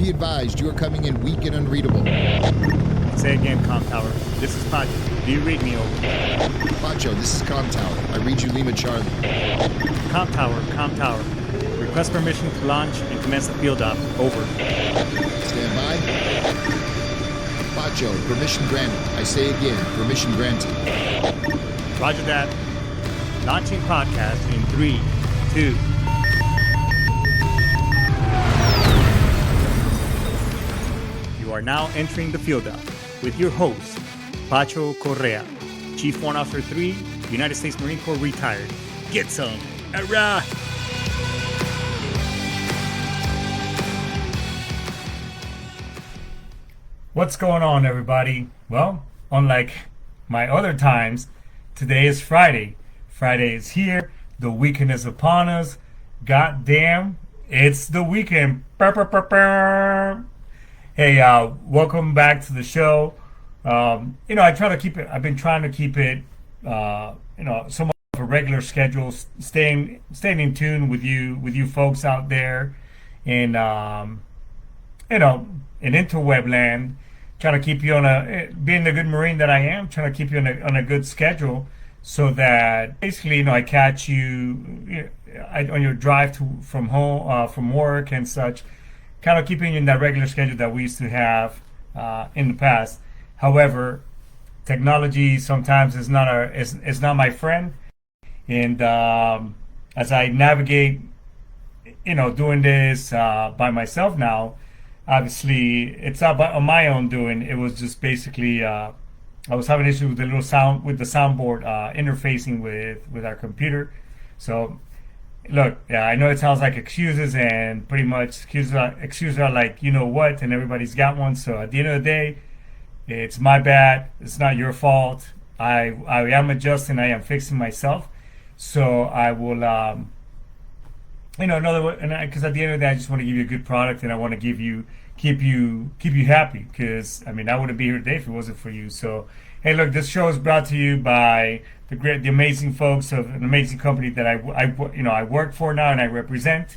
Be advised, you are coming in weak and unreadable. Say again, Com Tower. This is Pacho. Do you read me over? Pacho, this is Com Tower. I read you Lima Charlie. Com Tower, Com Tower. Request permission to launch and commence the field op. Over. Stand by. Pacho, permission granted. I say again, permission granted. Roger that. Launching podcast in 3, 2. You are now entering the field op with your host, Pacho Correa, Chief Warrant Officer 3, United States Marine Corps retired. Get some. Hurrah! What's going on, everybody? Well, unlike my other times, today is Friday. Friday is here. The weekend is upon us. God damn, it's the weekend. Burr, burr, burr, burr. Hey, welcome back to the show. I try to keep it. I've been trying to keep it, somewhat of a regular schedule, staying in tune with you folks out there, in interweb land. Trying to keep you being the good Marine that I am, trying to keep you on a good schedule, so that basically, I catch you, on your drive from home, from work and such, kind of keeping you in that regular schedule that we used to have in the past. However, technology sometimes is not my friend, and as I navigate, doing this by myself now. Obviously, it's not on my own doing. It was just basically I was having issues with the soundboard interfacing with our computer. So, look, I know it sounds like excuses, and pretty much excuses are like you know what, and everybody's got one. So at the end of the day, it's my bad. It's not your fault. I am adjusting. I am fixing myself. So I will. Another way, because at the end of the day, I just want to give you a good product, and I want to keep you happy. Because I wouldn't be here today if it wasn't for you. So, hey, look, this show is brought to you by the amazing folks of an amazing company that I work for now and I represent.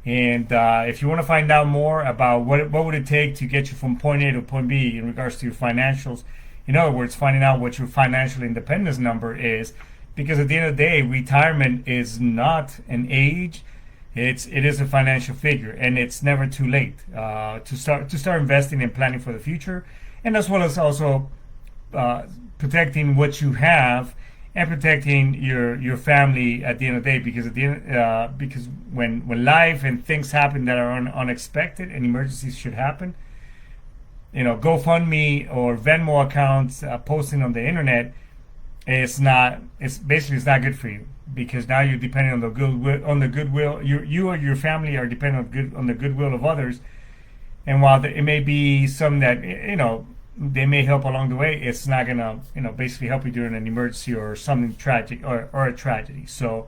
And if you want to find out more about what would it take to get you from point A to point B in regards to your financials, in other words, finding out what your financial independence number is, because at the end of the day, retirement is not an age. It is a financial figure, and it's never too late to start investing and planning for the future, and as well as also protecting what you have and protecting your family at the end of the day. Because because when life and things happen that are unexpected and emergencies should happen, GoFundMe or Venmo accounts posting on the internet it's not good for you. Because now you're depending on the goodwill. You or your family are dependent on the goodwill of others, and while it may be something that they may help along the way, it's not gonna basically help you during an emergency or something tragic or a tragedy. So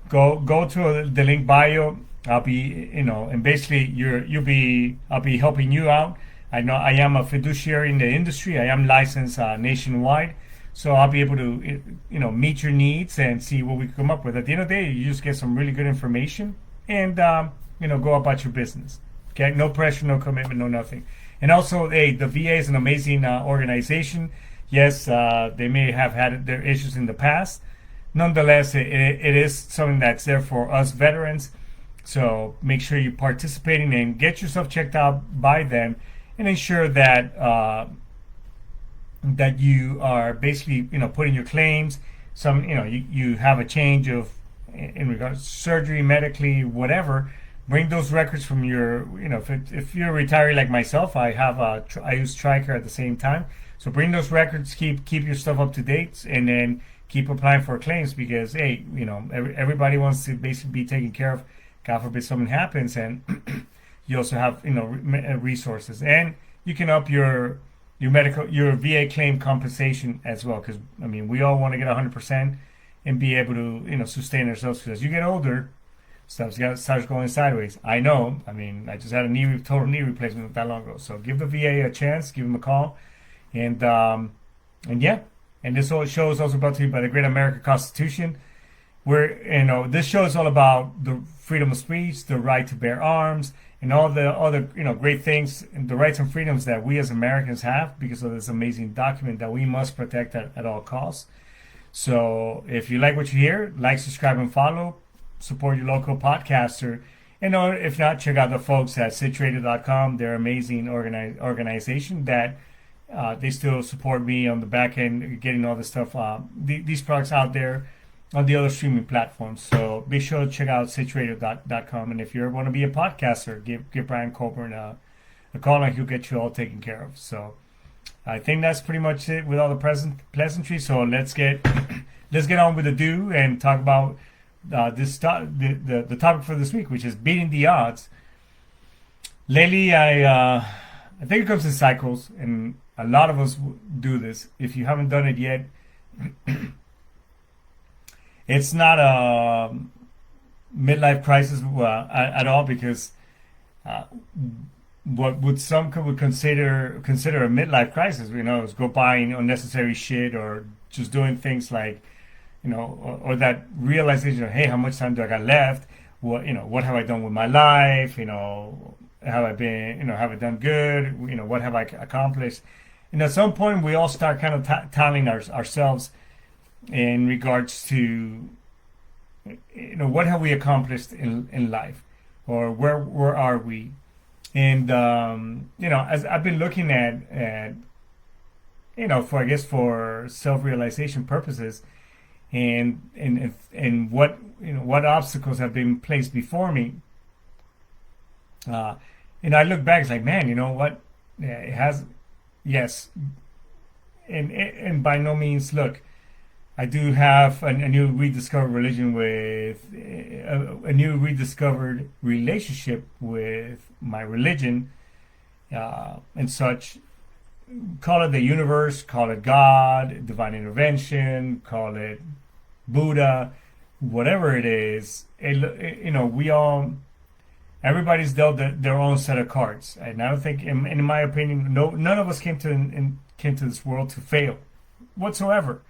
go to the link bio. I'll be and basically I'll be helping you out. I know I am a fiduciary in the industry. I am licensed nationwide. So I'll be able to, meet your needs and see what we can come up with. At the end of the day, you just get some really good information and, go about your business. Okay, no pressure, no commitment, no nothing. And also, hey, the VA is an amazing organization. Yes, they may have had their issues in the past. Nonetheless, it is something that's there for us veterans. So make sure you're participating and get yourself checked out by them and ensure that that you are basically putting your claims. You have a change of in regards to surgery, medically, whatever. Bring those records from your if you're a retiree like myself, I use TRICARE at the same time. So bring those records, keep your stuff up to date, and then keep applying for claims, because hey, everybody wants to basically be taken care of. God forbid something happens, and you also have resources, and you can up your VA claim compensation as well, because we all want to get 100% and be able to sustain ourselves, because as you get older, stuff starts going sideways. I know. I just had a total knee replacement not that long ago. So give the VA a chance, give them a call, and yeah. And this whole show is also brought to you by the Great American Constitution, where this show is all about the freedom of speech, the right to bear arms, and all the other great things and the rights and freedoms that we as Americans have because of this amazing document that we must protect at all costs. So if you like what you hear, like, subscribe, and follow. Support your local podcaster. And if not, check out the folks at Sitchradio.com. They're an amazing organization that they still support me on the back end, getting all this stuff, these products out there on the other streaming platforms. So be sure to check out Sitchradio.com. And if you want to be a podcaster, give Brian Colburn a call, and he'll get you all taken care of. So I think that's pretty much it with all the pleasantries. So let's get on with the do and talk about the topic for this week, which is beating the odds. Lately, I think it comes in cycles, and a lot of us do this. If you haven't done it yet, it's not a midlife crisis at all, because what some would consider a midlife crisis, is go buying unnecessary shit, or just doing things like, or that realization of, hey, how much time do I got left? What have I done with my life? Have I been, have I done good? What have I accomplished? And at some point, we all start kind of telling ourselves in regards to, what have we accomplished in life, or where are we? And as I've been looking at for self-realization purposes, and what obstacles have been placed before me. I look back, it's like, man, what? Yeah, it has, yes. And by no means, look, I do have a new rediscovered religion with a new rediscovered relationship with my religion, and such. Call it the universe, call it God, divine intervention, call it Buddha, whatever it is. We all, everybody's dealt their own set of cards, and I don't think, in my opinion, none of us came to this world to fail whatsoever.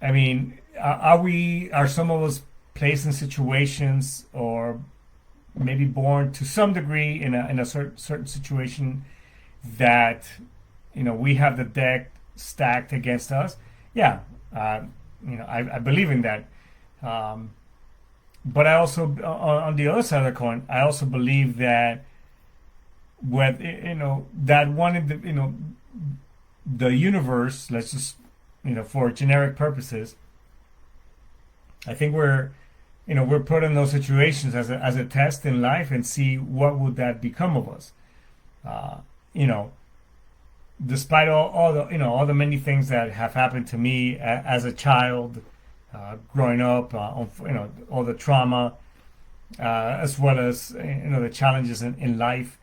I mean, are some of us placed in situations, or maybe born to some degree in a certain situation that we have the deck stacked against us? Yeah, I believe in that. But I also, on the other side of the coin, I also believe that that one in the universe, let's just, for generic purposes, I think we're put in those situations as a test in life, and see what would that become of us. Despite all the many things that have happened to me as a child, growing up, all the trauma, as well as the challenges in life,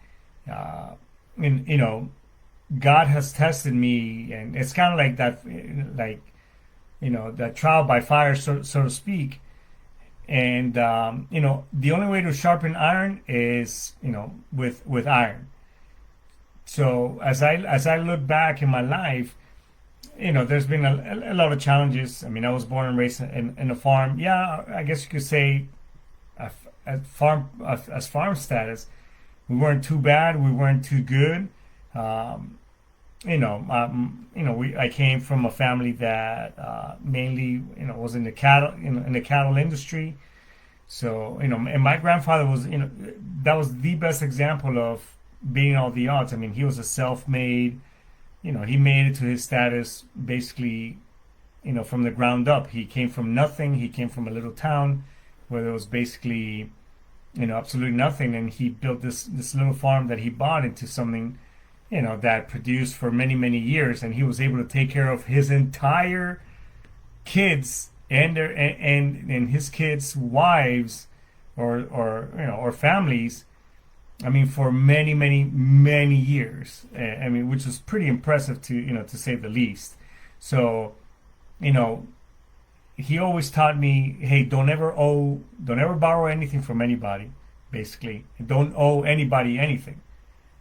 God has tested me, and it's kind of like that, that trial by fire, so to speak. And the only way to sharpen iron is with iron. So as I look back in my life, there's been a lot of challenges. I mean, I was born and raised in a farm. Yeah, I guess you could say as farm status, we weren't too bad. We weren't too good. I came from a family that mainly was in the cattle industry. So and my grandfather was that was the best example of beating all the odds. I mean, he was a self-made, he made it to his status basically, from the ground up. He came from nothing. He came from a little town where there was basically, absolutely nothing, and he built this little farm that he bought into something, that produced for many, many years, and he was able to take care of his entire kids and his kids' wives or families. I mean, for many, many, many years. I mean, which was pretty impressive to say the least. So, he always taught me, hey, don't ever borrow anything from anybody, basically. Don't owe anybody anything,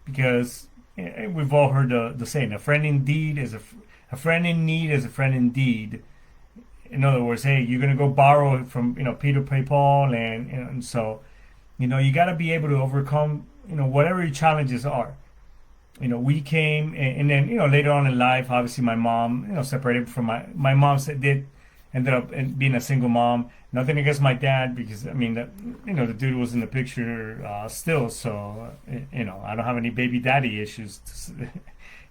because we've all heard the saying, a friend in need is a friend indeed. In other words, hey, you're gonna go borrow from Peter, pay Paul, and so. You got to be able to overcome, whatever your challenges are. We came, and then, later on in life, obviously my mom, separated from my mom did ended up being a single mom. Nothing against my dad, because I mean, the dude was in the picture still, so I don't have any baby daddy issues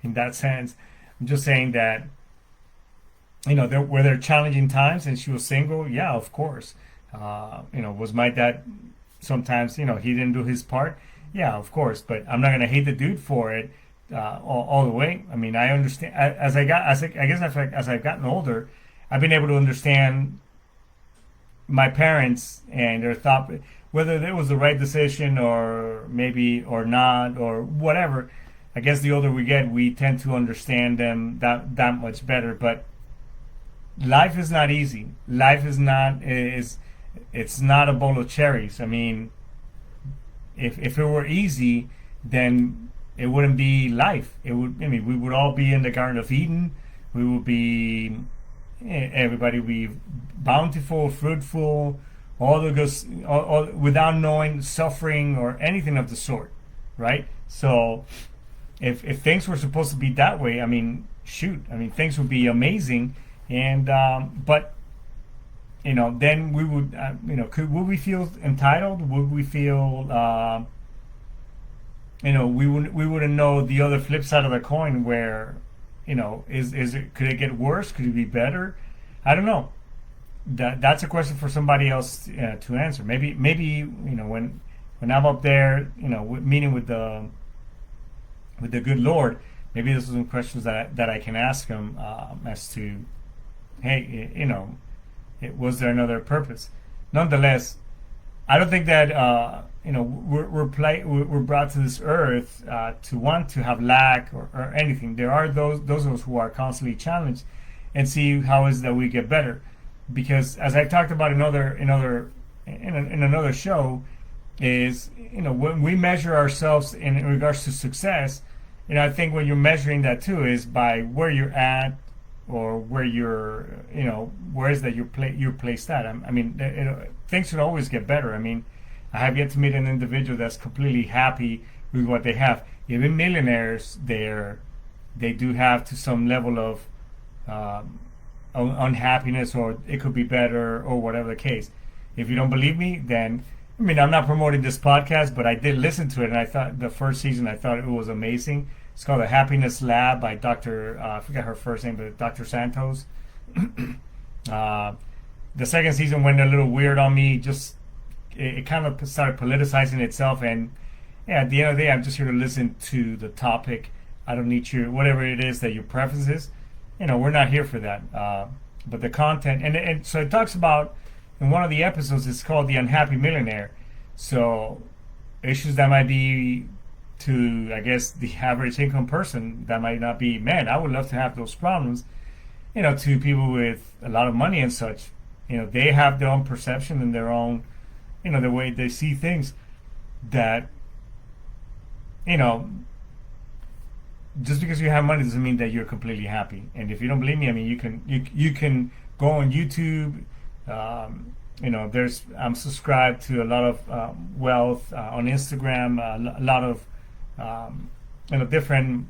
in that sense. I'm just saying that there were there challenging times, and she was single. Yeah, of course. Was my dad sometimes he didn't do his part? Yeah, of course. But I'm not gonna hate the dude for it all the way. I mean, I understand I guess as I've gotten older, I've been able to understand my parents and their thought, whether it was the right decision or maybe or not or whatever. I guess the older we get, we tend to understand them that much better. But life is not easy. Life is it's not a bowl of cherries. I mean, if it were easy, then it wouldn't be life. It would. I mean, we would all be in the Garden of Eden. We would be. Everybody would be bountiful, fruitful, all the good, all, without knowing suffering or anything of the sort, right? So, if things were supposed to be that way, I mean, shoot, I mean, things would be amazing, and but then we would, would we feel entitled? Would we feel, we wouldn't know the other flip side of the coin, where, is it, could it get worse? Could it be better? I don't know. That's a question for somebody else to answer. Maybe when I'm up there, meeting with the good Lord, maybe those are some questions that I can ask him as to, hey, was there another purpose? Nonetheless, I don't think that we're brought to this earth to want to have lack or anything. There are those of us who are constantly challenged and see how is that we get better. Because as I talked about in another show, is when we measure ourselves in regards to success, I think when you're measuring that too is by where you're at, or where you're, where is that you're placed at. I mean, things should always get better. I mean, I have yet to meet an individual that's completely happy with what they have. Even millionaires, they do have to some level of unhappiness, or it could be better, or whatever the case. If you don't believe me, then I mean, I'm not promoting this podcast, but I did listen to it, and I thought the first season, I thought it was amazing. It's called The Happiness Lab by Dr. I forget her first name, but Dr. Santos. The second season went a little weird on me. Just it kind of started politicizing itself, and yeah, at the end of the day, I'm just here to listen to the topic. I don't need your whatever it is that your preference is. We're not here for that. But the content, and so it talks about, in one of the episodes, it's called The Unhappy Millionaire. So issues that might be to, I guess, the average income person, that might not be, man, I would love to have those problems. To people with a lot of money and such, they have their own perception and their own, the way they see things, that, just because you have money doesn't mean that you're completely happy. And if you don't believe me, I mean, you can go on YouTube. I'm subscribed to a lot of wealth on Instagram, a lot of different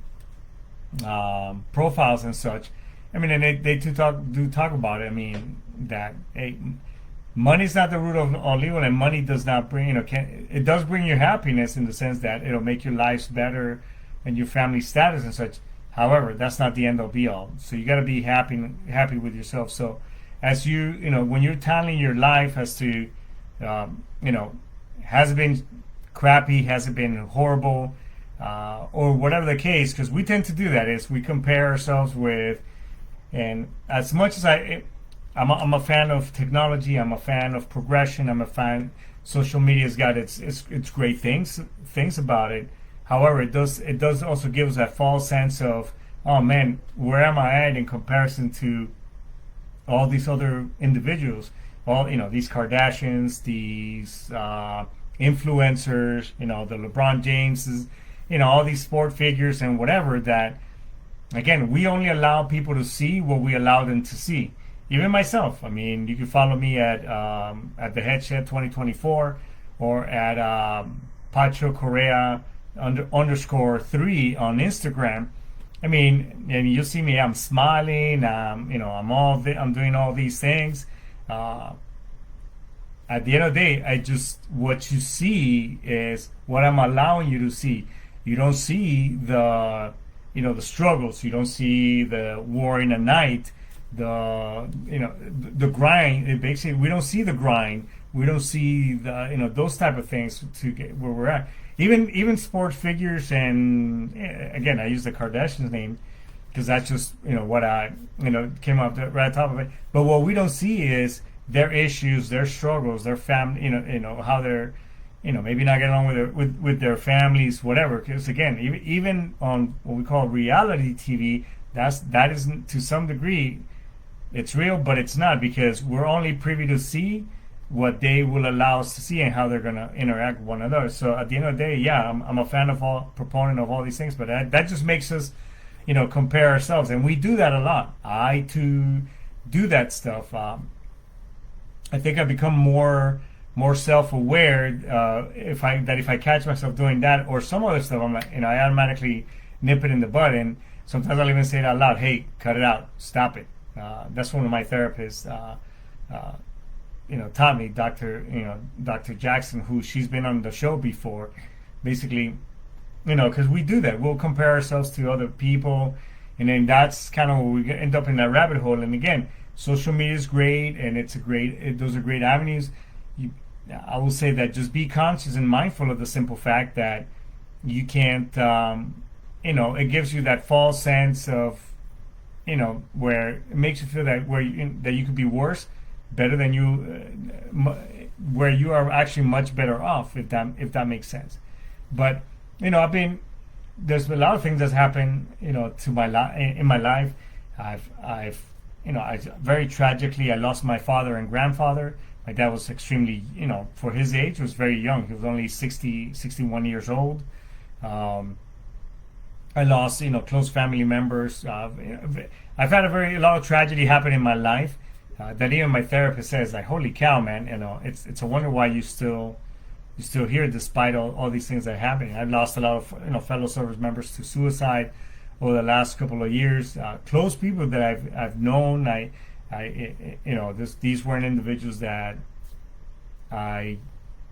profiles and such. I mean, and they do talk about it. I mean, that money is not the root of all evil, and money does not bring, it does bring you happiness in the sense that it'll make your lives better and your family status and such. However, that's not the end all be all. So you got to be happy with yourself. So as you, when you're telling your life as to, has it been crappy, has it been horrible, or whatever the case, because we tend to do that, is we compare ourselves with, and as much as I'm a fan of technology, I'm a fan of progression, I'm a fan, social media's got its great things about it. However, it does also give us that false sense of, oh man, where am I at in comparison to all these other individuals, all these Kardashians, these influencers, the LeBron Jameses, all these sport figures and whatever, that again, we only allow people to see what we allow them to see. Even myself, I mean, you can follow me at the Headshed 2024, or at Pacho Correa underscore 3 on Instagram. I mean, and you see me, I'm smiling, I'm doing all these things. At the end of the day, what you see is what I'm allowing you to see. You don't see the struggles. You don't see the war in the night, the grind. Basically, we don't see the grind. We don't see those type of things to get where we're at. Even sports figures, and again, I use the Kardashians name because that's just what I came up right on top of it. But what we don't see is their issues, their struggles, their family, how they're, maybe not getting along with their families, whatever. Because again, even on what we call reality TV, that isn't, to some degree, it's real, but it's not, because we're only privy to see what they will allow us to see and how they're going to interact with one another. So at the end of the day, yeah, I'm a proponent of all these things, but that just makes us, compare ourselves, and we do that a lot. I too do that stuff. I think I've become more self-aware. If I catch myself doing that or some other stuff, I'm like, I automatically nip it in the bud, and sometimes I'll even say it out loud. Hey, cut it out, stop it. That's one of my therapists. Taught me, Dr. Jackson, who she's been on the show before. Basically, because we do that. We'll compare ourselves to other people, and then that's kind of where we end up in that rabbit hole. And again, social media is great, and those are great avenues. I will say that just be conscious and mindful of the simple fact that you can't, it gives you that false sense of, where it makes you feel that that you could be worse, better than you, where you are actually much better off, if that makes sense. But there's a lot of things that's happened, to in my life. I very tragically, I lost my father and grandfather. My dad was extremely, for his age, was very young. He was only 61 years old. I lost, close family members. I've had a lot of tragedy happen in my life that even my therapist says, like, holy cow, man, it's a wonder why you're still here despite all these things that are happening. I've lost a lot of, fellow service members to suicide over the last couple of years. Close people that I've known. These weren't individuals that I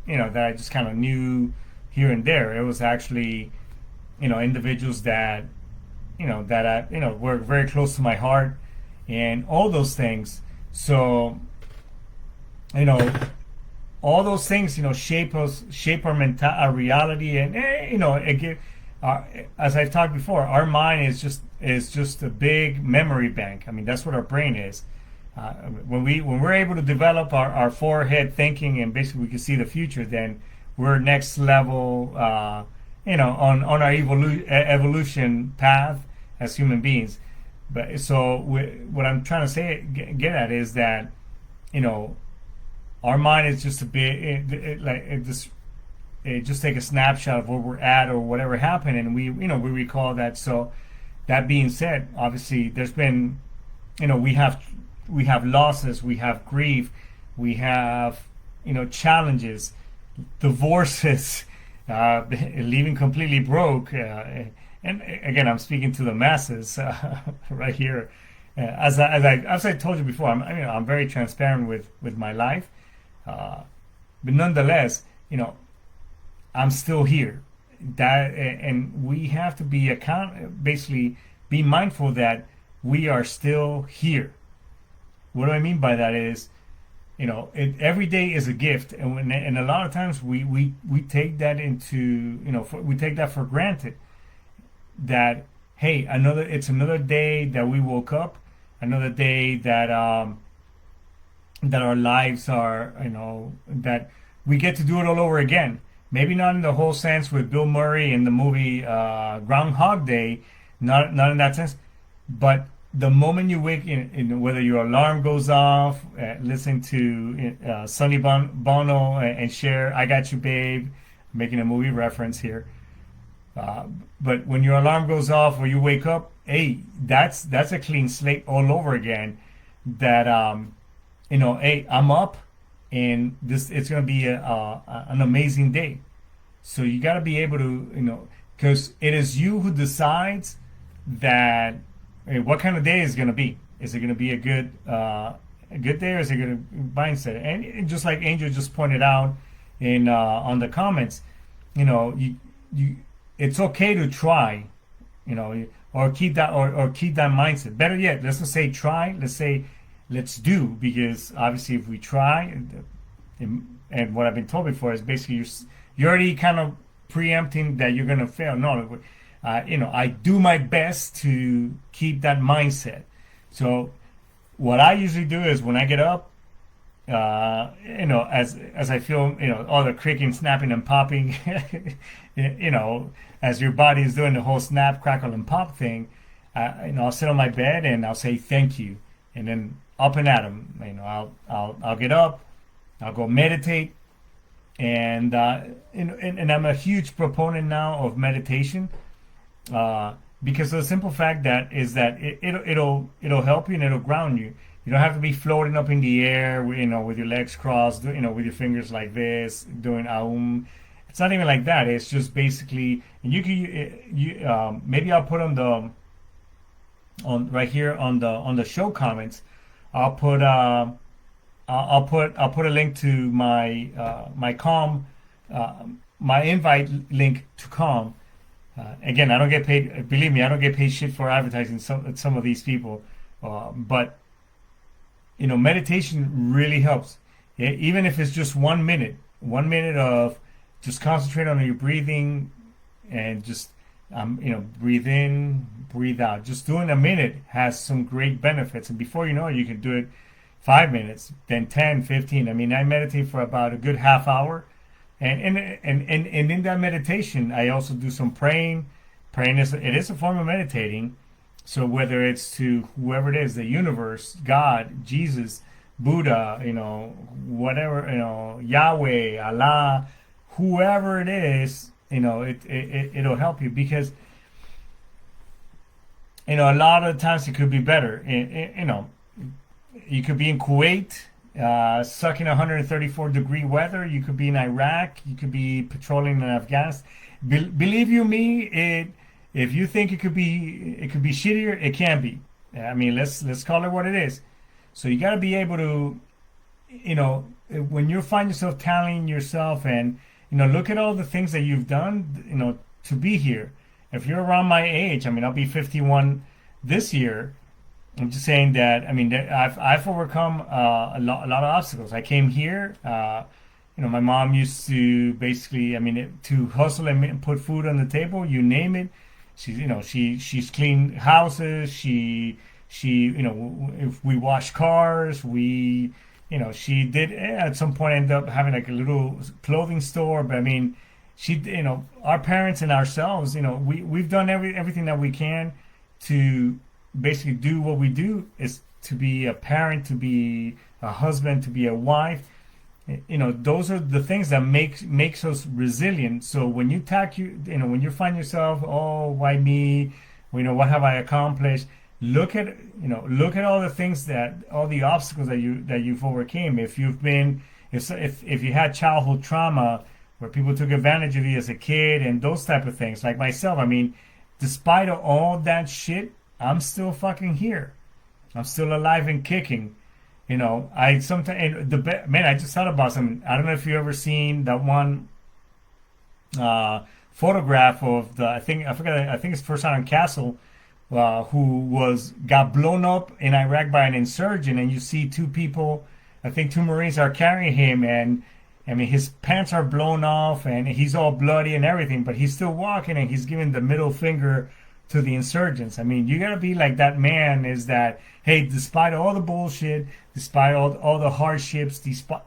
just kind of knew here and there. It was actually, individuals that, were very close to my heart, and all those things. So, all those things, shape our reality, and as I've talked before, our mind is just a big memory bank. I mean, that's what our brain is. When we're able to develop our forehead thinking, and basically we can see the future, then we're next level, on our evolution path as human beings. But so what I'm trying to get at is that, our mind is just a bit just take a snapshot of where we're at or whatever happened, and we recall that. So that being said, obviously there's been, we have losses, we have grief, we have, challenges, divorces, leaving completely broke, and again, I'm speaking to the masses right here. As I told you before, I'm very transparent with my life, but nonetheless, I'm still here. And we have to be basically be mindful that we are still here. What do I mean by that is, every day is a gift, and a lot of times we take that we take that for granted. That, hey, it's another day that we woke up, another day that that our lives are, that we get to do it all over again. Maybe not in the whole sense with Bill Murray in the movie Groundhog Day, not in that sense, but the moment you wake, whether your alarm goes off, listen to Sonny Bono and share "I Got You, Babe," making a movie reference here. But when your alarm goes off or you wake up, hey, that's a clean slate all over again. That hey, I'm up, and this it's going to be an amazing day. So you got to be able to, because it is you who decides that what kind of day is going to be. Is it going to be a good day, or is it going to mindset? And just like Angel just pointed out in on the comments, you it's okay to try, or keep that or keep that mindset. Better yet, let's not say try. Let's say let's do, because obviously if we try, and what I've been told before is basically you're already kind of preempting that you're going to fail. No, I do my best to keep that mindset. So what I usually do is when I get up, as I feel, all the creaking, snapping, and popping, as your body is doing the whole snap, crackle, and pop thing, I'll sit on my bed and I'll say thank you, and then up and at 'em. I'll get up, I'll go meditate, and and I'm a huge proponent now of meditation, because of the simple fact that is that it'll help you and it'll ground you. You don't have to be floating up in the air, with your legs crossed, with your fingers like this, doing aum. It's not even like that. It's just basically, and maybe I'll put on right here on the show comments. I'll put I'll put a link to my Calm, my invite link to Calm. Again, I don't get paid. Believe me, I don't get paid shit for advertising some of these people, but meditation really helps. Even if it's just 1 minute of just concentrate on your breathing and just breathe in, breathe out. Just doing a minute has some great benefits, and before you know it, you can do it 5 minutes, then 10, 15. I mean, I meditate for about a good half hour, and in that meditation, I also do some praying. Praying is a form of meditating. So whether it's to whoever it is, the universe, God, Jesus, Buddha, whatever, Yahweh, Allah, whoever it is, it'll help you, because a lot of times it could be better. You could be in Kuwait, sucking 134-degree weather. You could be in Iraq. You could be patrolling in Afghanistan. Believe you me, if you think it could be shittier, it can be. I mean, let's call it what it is. So you got to be able to, when you find yourself tallying yourself and look at all the things that you've done, to be here. If you're around my age, I mean, I'll be 51 this year. I'm just saying that, I mean, I've overcome a lot of obstacles. I came here. My mom used to basically, I mean, to hustle and put food on the table. You name it. She's cleaned houses. If we wash cars, she did at some point end up having like a little clothing store. But I mean, our parents and ourselves, we've done everything that we can to basically do what we do, is to be a parent, to be a husband, to be a wife. Those are the things that makes us resilient. So when when you find yourself, oh, why me? What have I accomplished? Look at all the things all the obstacles that you've overcame. If you had childhood trauma where people took advantage of you as a kid and those type of things, like myself, I mean, despite all that shit, I'm still fucking here. I'm still alive and kicking. I sometimes, man, I just thought about something. I don't know if you ever seen that one photograph of I think it's First Island Castle, who got blown up in Iraq by an insurgent, and you see two people, I think two Marines are carrying him, and I mean his pants are blown off and he's all bloody and everything, but he's still walking and he's giving the middle finger to the insurgents. I mean, you gotta be like that man, is that, hey, despite all the bullshit, despite all the hardships,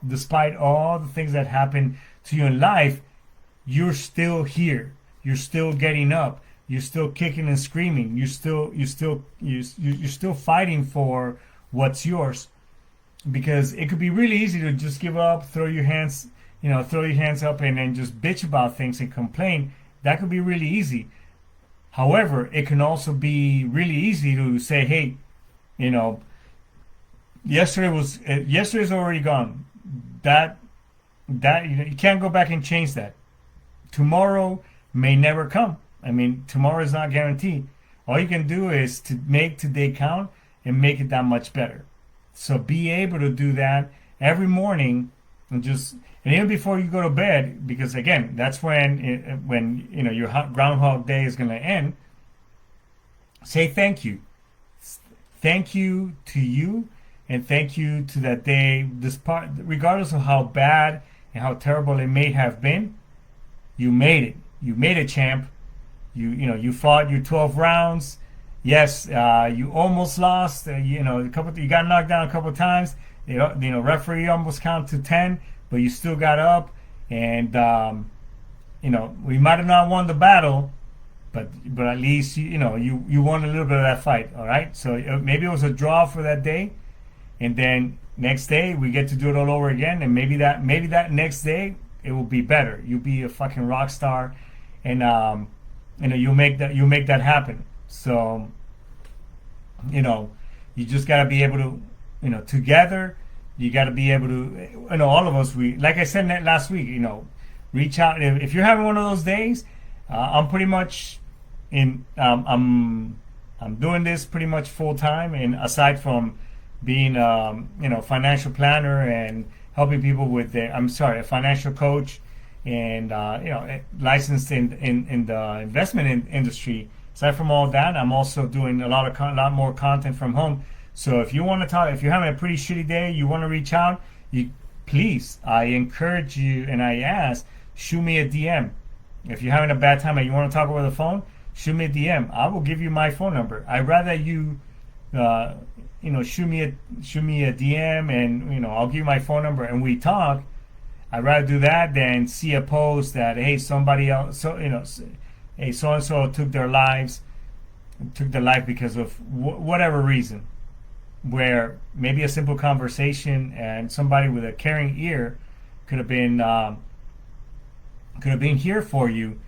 despite all the things that happen to you in life, you're still here. You're still getting up. You're still kicking and screaming. You're still fighting for what's yours. Because it could be really easy to just give up, throw your hands up and then just bitch about things and complain. That could be really easy. However, it can also be really easy to say, hey, yesterday's already gone. that you can't go back and change that. Tomorrow may never come. I mean, tomorrow is not guaranteed. All you can do is to make today count and make it that much better. So be able to do that every morning, and even before you go to bed, because again, that's when your Groundhog Day is going to end. Say thank you. Thank you to you, and thank you to that day. Regardless of how bad and how terrible it may have been, you made it. You made it, champ. You fought your 12 rounds. Yes, you almost lost. You got knocked down a couple of times. Referee almost counted to 10, but you still got up. And we might have not won the battle, but at least you won a little bit of that fight. All right. So maybe it was a draw for that day, and then next day we get to do it all over again. And maybe that next day it will be better. You'll be a fucking rock star, and you'll make that happen. So you just gotta be able to together. You gotta be able to all of us. We, like I said last week, reach out if you're having one of those days. I'm pretty much I'm doing this pretty much full time, and aside from being financial planner and helping people with a financial coach, and licensed in the investment industry. Aside from all that, I'm also doing a lot more content from home. So if you want to talk, if you're having a pretty shitty day, you want to reach out, please, I encourage you and I ask, shoot me a DM. If you're having a bad time and you want to talk over the phone, shoot me a DM. I will give you my phone number. I'd rather you, shoot me a DM, and I'll give you my phone number and we talk. I'd rather do that than see a post that, hey, somebody else, hey, so and so took their life because of whatever reason. Where maybe a simple conversation and somebody with a caring ear could have been here for you,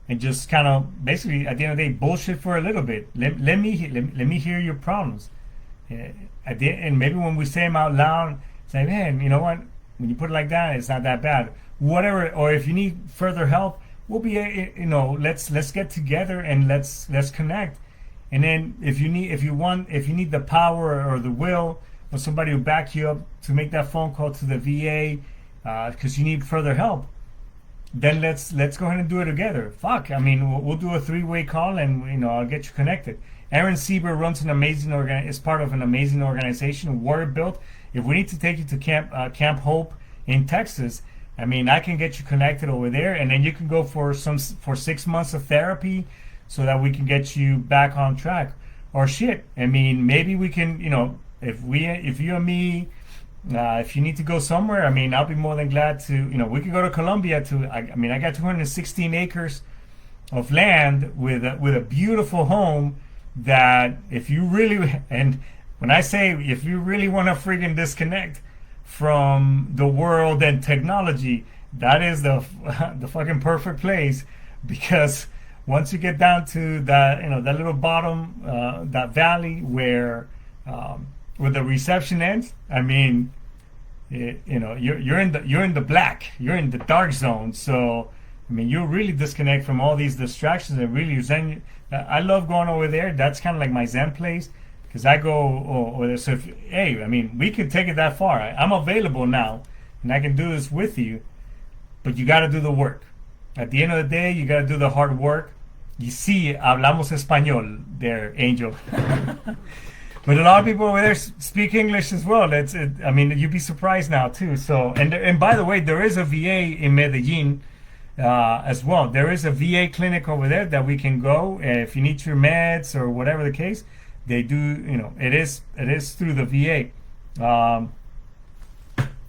and just kind of basically at the end of the day bullshit for a little bit. Let me hear your problems, and maybe when we say them out loud, say, man, you know what? When you put it like that, it's not that bad. Whatever, or if you need further help, we'll be, let's get together and let's connect. And then if you need the power or the will or somebody to back you up to make that phone call to the VA because you need further help, then let's go ahead and do it together. Fuck, I mean, we'll do a 3-way call, and I'll get you connected. Aaron Sieber runs is part of an amazing organization, Warrior Built. If we need to take you to Camp Hope in Texas, I mean, I can get you connected over there, and then you can go for 6 months of therapy, so that we can get you back on track. Or shit, I mean, maybe we can, if you and me, if you need to go somewhere, I mean, I'll be more than glad to, we could go to Colombia I got 216 acres of land with a beautiful home that if you really, and when I say if you really want to friggin' disconnect from the world and technology, that is the fucking perfect place, because once you get down to that, that little bottom, that valley where the reception ends, I mean, you're in the black, you're in the dark zone. So, I mean, you really disconnect from all these distractions and really zen. I love going over there. That's kind of like my zen place, because I go over there. So, we could take it that far. I'm available now, and I can do this with you, but you got to do the work. At the end of the day, you got to do the hard work. You see, hablamos español there, Angel. But a lot of people over there speak English as well. You'd be surprised now too. So, and by the way, there is a VA in Medellin as well. There is a VA clinic over there that we can go if you need your meds or whatever the case. They do, it is through the VA.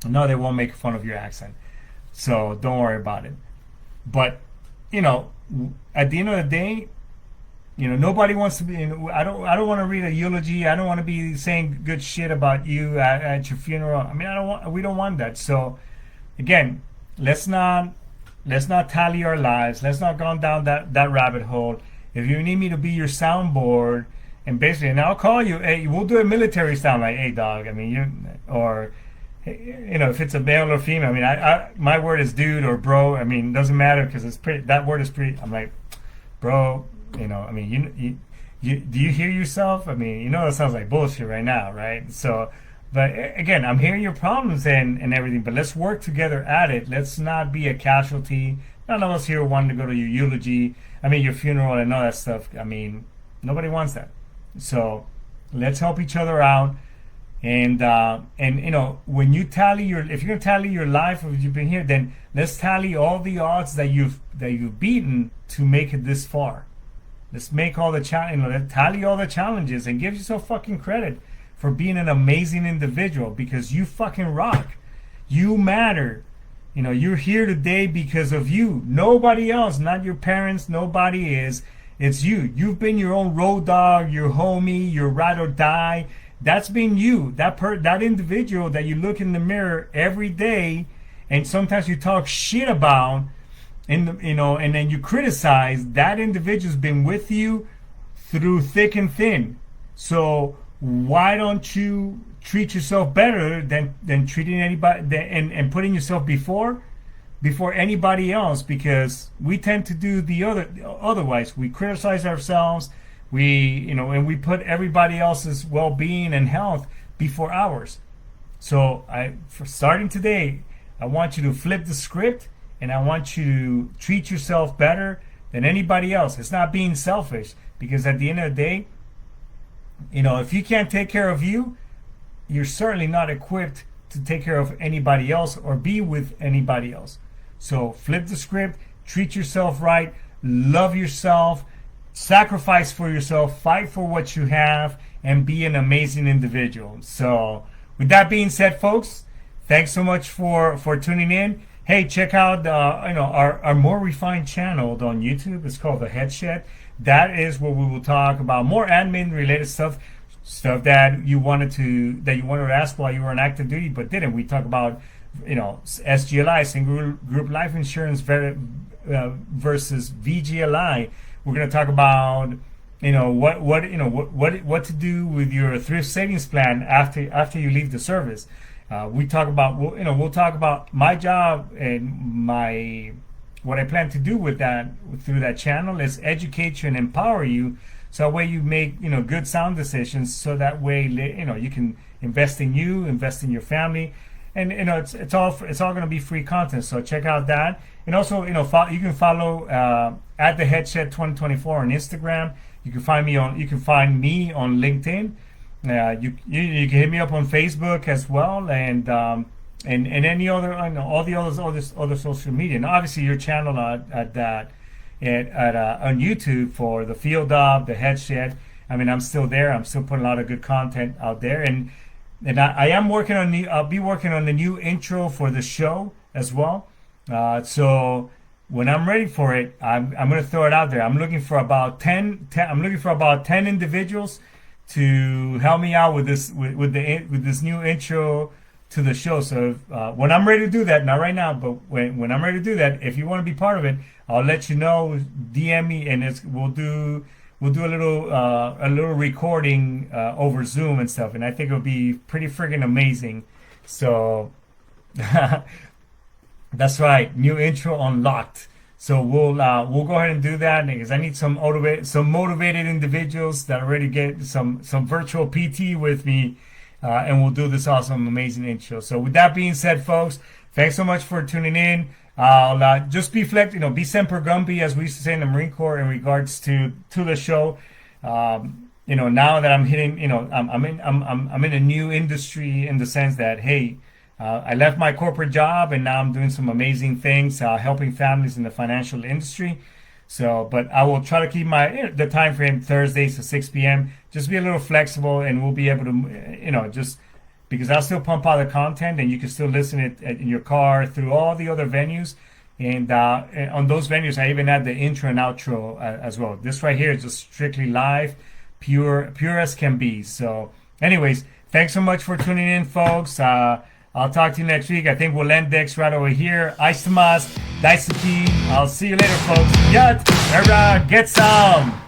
No, they won't make fun of your accent, so don't worry about it. But at the end of the day, nobody wants to be. I don't want to read a eulogy. I don't want to be saying good shit about you at your funeral. I mean, we don't want that. So, again, let's not tally our lives. Let's not go down that rabbit hole. If you need me to be your soundboard, and I'll call you. Hey, we'll do a military sound, like, hey dog. I mean, if it's a male or female. I mean, my word is dude or bro. I mean, it doesn't matter because it's pretty. That word is pretty. I'm like, bro. I mean, you do you hear yourself? I mean, it sounds like bullshit right now, right? So, but again, I'm hearing your problems and everything. But let's work together at it. Let's not be a casualty. None of us here want to go to your eulogy. I mean, your funeral and all that stuff. I mean, nobody wants that. So let's help each other out. And when you tally if you're gonna tally your life if you've been here, then let's tally all the odds that you've beaten to make it this far. Let's make all the tally all the challenges and give yourself fucking credit for being an amazing individual, because you fucking rock. You matter. You're here today because of you. Nobody else, not your parents, nobody is. It's you. You've been your own road dog, your homie, your ride or die. That's been you. That individual that you look in the mirror every day, and sometimes you talk shit about, and then you criticize. That individual's been with you through thick and thin. So why don't you treat yourself better than treating anybody and putting yourself before anybody else? Because we tend to do otherwise. We criticize ourselves. And we put everybody else's well-being and health before ours. So for starting today, I want you to flip the script, and I want you to treat yourself better than anybody else. It's not being selfish, because at the end of the day, if you can't take care of you, you're certainly not equipped to take care of anybody else or be with anybody else. So flip the script, treat yourself right, love yourself, sacrifice for yourself, fight for what you have, and be an amazing individual. So with that being said, folks, thanks so much for tuning in. Hey, check out our more refined channel on YouTube. It's called The Head Shed. That is where we will talk about more admin related stuff that you wanted to ask while you were on active duty but didn't. We talk about SGLI, single group life insurance versus VGLI. We're going to talk about what to do with your thrift savings plan after you leave the service. We'll talk about my job and what I plan to do with that through that channel is educate you and empower you, so that way you make good sound decisions. So that way you can invest in you, invest in your family, and it's all going to be free content. So check out that, and also you can follow at the Headshed 2024 on Instagram. You can find me on LinkedIn. You can hit me up on Facebook as well, and any other all the other social media. And obviously your channel on YouTube for the Field of the Headshed. I mean, I'm still there. I'm still putting a lot of good content out there, and I am working on I'll be working on the new intro for the show as well. So when I'm ready for it, I'm going to throw it out there. I'm looking for about 10 individuals to help me out with this this new intro to the show. So when I'm ready to do that, not right now, but when I'm ready to do that, if you want to be part of it, I'll let you know. DM me, and we'll do a little recording over Zoom and stuff, and I think it'll be pretty friggin' amazing. So that's right, new intro unlocked. So we'll go ahead and do that, because I need some motivated individuals that already get some virtual PT with me, and we'll do this awesome, amazing intro. So with that being said, folks, thanks so much for tuning in. Just be be semper gumby, as we used to say in the Marine Corps, in regards to the show. Now that I'm hitting, I'm in a new industry, in the sense that, hey, I left my corporate job, and now I'm doing some amazing things, helping families in the financial industry. So, but I will try to keep the time frame Thursdays to 6 p.m. Just be a little flexible, and we'll be able to, just because I'll still pump out the content, and you can still listen it in your car through all the other venues. And on those venues, I even add the intro and outro as well. This right here is just strictly live, pure as can be. So, anyways, thanks so much for tuning in, folks. I'll talk to you next week. I think we'll end Dex right over here. Ice Tomas, Dice the Key. I'll see you later, folks. Get some.